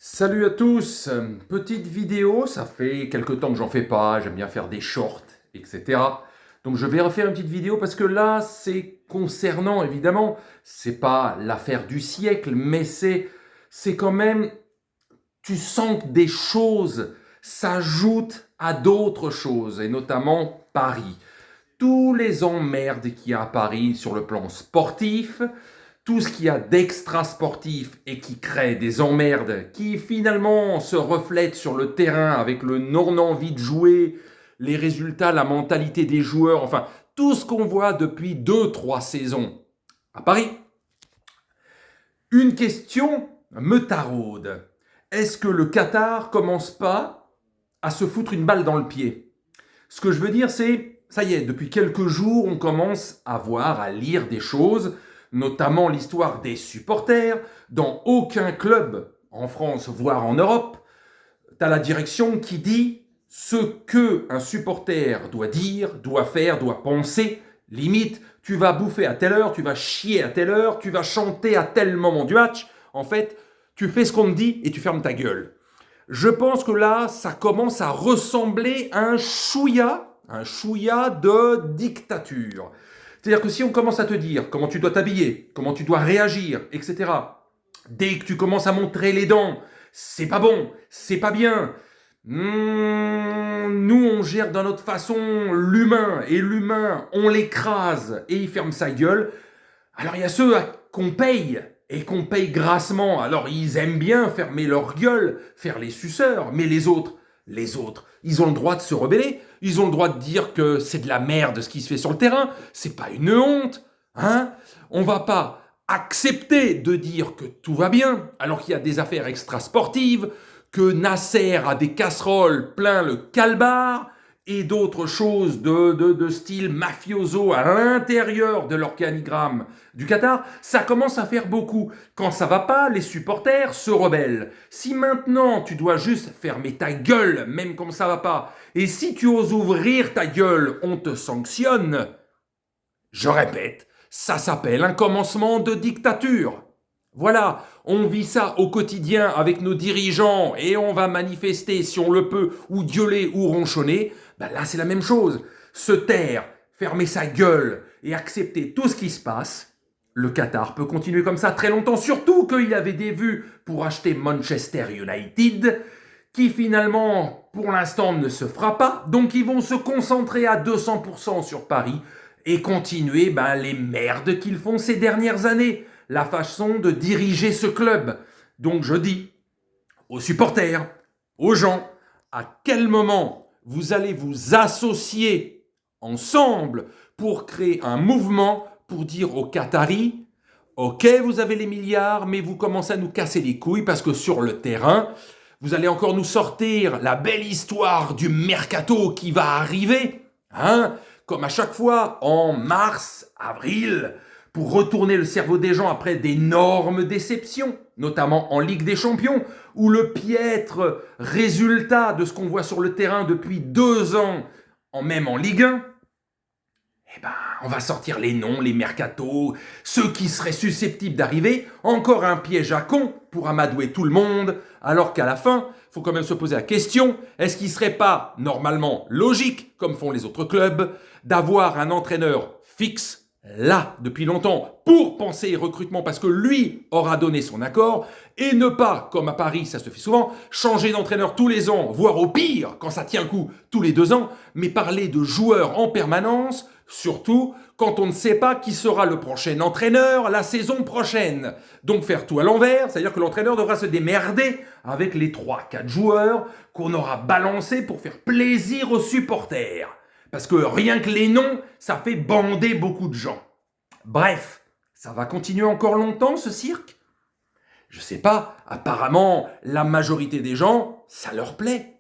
Salut à tous, petite vidéo, ça fait quelque temps que j'en fais pas, j'aime bien faire des shorts, etc. Donc je vais refaire une petite vidéo parce que là, c'est concernant, évidemment, c'est pas l'affaire du siècle, mais c'est quand même, tu sens que des choses s'ajoutent à d'autres choses, et notamment Paris. Tous les emmerdes qu'il y a à Paris sur le plan sportif, tout ce qu'il y a d'extra sportif et qui crée des emmerdes, qui finalement se reflètent sur le terrain avec le non-envie de jouer, les résultats, la mentalité des joueurs, enfin tout ce qu'on voit depuis 2, 3 saisons à Paris. Une question me taraude. Est-ce que le Qatar commence pas à se foutre une balle dans le pied? Ce que je veux dire, c'est, ça y est, depuis quelques jours, on commence à voir, à lire des choses, notamment l'histoire des supporters. Dans aucun club en France, voire en Europe, tu as la direction qui dit ce que un supporter doit dire, doit faire, doit penser. Limite, tu vas bouffer à telle heure, tu vas chier à telle heure, tu vas chanter à tel moment du match. En fait, tu fais ce qu'on te dit et tu fermes ta gueule. Je pense que là, ça commence à ressembler à un chouïa de dictature. C'est-à-dire que si on commence à te dire comment tu dois t'habiller, comment tu dois réagir, etc., dès que tu commences à montrer les dents, c'est pas bon, c'est pas bien. Nous, on gère d'une autre façon l'humain, et l'humain, on l'écrase, et il ferme sa gueule. Alors il y a ceux qu'on paye, et qu'on paye grassement. Alors ils aiment bien fermer leur gueule, faire les suceurs, mais les autres, ils ont le droit de se rebeller, ils ont le droit de dire que c'est de la merde ce qui se fait sur le terrain, c'est pas une honte, hein? On va pas accepter de dire que tout va bien, alors qu'il y a des affaires extrasportives, que Nasser a des casseroles plein le calbar, et d'autres choses de style mafioso à l'intérieur de l'organigramme du Qatar, ça commence à faire beaucoup. Quand ça va pas, les supporters se rebellent. Si maintenant tu dois juste fermer ta gueule, même quand ça va pas, et si tu oses ouvrir ta gueule, on te sanctionne, je répète, ça s'appelle un commencement de dictature. Voilà, on vit ça au quotidien avec nos dirigeants et on va manifester si on le peut, ou gueuler ou ronchonner. Ben là, c'est la même chose. Se taire, fermer sa gueule et accepter tout ce qui se passe. Le Qatar peut continuer comme ça très longtemps, surtout qu'il avait des vues pour acheter Manchester United, qui finalement, pour l'instant, ne se fera pas. Donc ils vont se concentrer à 200% sur Paris et continuer les merdes qu'ils font ces dernières années, la façon de diriger ce club. Donc je dis aux supporters, aux gens, à quel moment vous allez vous associer ensemble pour créer un mouvement pour dire aux Qataris, ok, vous avez les milliards, mais vous commencez à nous casser les couilles parce que sur le terrain, vous allez encore nous sortir la belle histoire du mercato qui va arriver, hein, comme à chaque fois en mars, avril, pour retourner le cerveau des gens après d'énormes déceptions, notamment en Ligue des Champions, où le piètre résultat de ce qu'on voit sur le terrain depuis 2 ans, même en Ligue 1, on va sortir les noms, les mercatos, ceux qui seraient susceptibles d'arriver, encore un piège à con pour amadouer tout le monde, alors qu'à la fin, il faut quand même se poser la question, est-ce qu'il ne serait pas normalement logique, comme font les autres clubs, d'avoir un entraîneur fixe, là, depuis longtemps, pour penser recrutement, parce que lui aura donné son accord, et ne pas, comme à Paris, ça se fait souvent, changer d'entraîneur tous les ans, voire au pire, quand ça tient le coup, tous les 2 ans, mais parler de joueurs en permanence, surtout quand on ne sait pas qui sera le prochain entraîneur la saison prochaine. Donc faire tout à l'envers, c'est-à-dire que l'entraîneur devra se démerder avec les 3, 4 joueurs qu'on aura balancés pour faire plaisir aux supporters. Parce que rien que les noms, ça fait bander beaucoup de gens. Bref, ça va continuer encore longtemps ce cirque? Je sais pas, apparemment la majorité des gens, ça leur plaît.